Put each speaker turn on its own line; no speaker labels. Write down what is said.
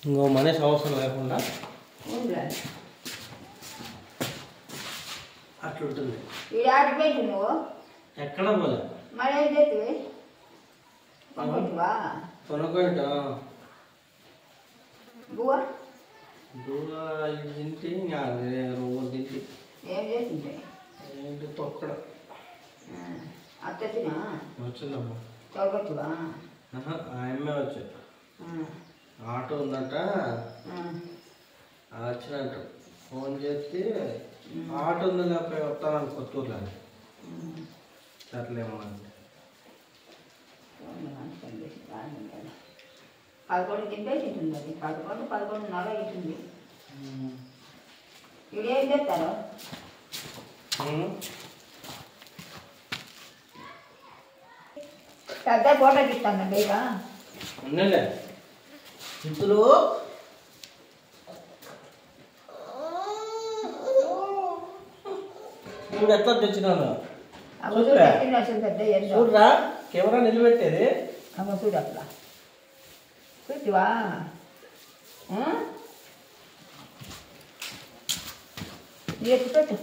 ఇంకో మనిషి అవసరం లేకుండా అట్లుంటుంది.
ఇది ఆడిపోయింది నువ్వు
ఎక్కడ పోలే
మరి ఏం చేస్తుంది కొనుక్కుంటువా
కొనుక్కోట
బువ్వ
దూర తింటి రోజు తింటి
ఏం చేసింది
ఏంటి తొక్కడ
అత్తచ్చినా
వచ్చిందమ్మా
చౌకట్టువా
ఆయమ్మే వచ్చాడు. ఆటో ఉందంట వచ్చినట్ట ఫోన్ చేస్తే ఆటో ఉంది లేకపోతే వస్తాను కొత్తూరులో అట్లేమో
11 తింటుంది అది 11:30 అవుతుంది. ఇప్పుడు ఏం చెప్తారు పెద్ద ఫోటో తీస్తాను బయట
ఉన్నలే ఇప్పుడు ఇప్పుడు ఎట్లా తెచ్చినాను చూడరా కెమెరా నిలబెట్టేది
అమ్మ చూడు అట్లా చూటివా ఎత్తు పెట్టు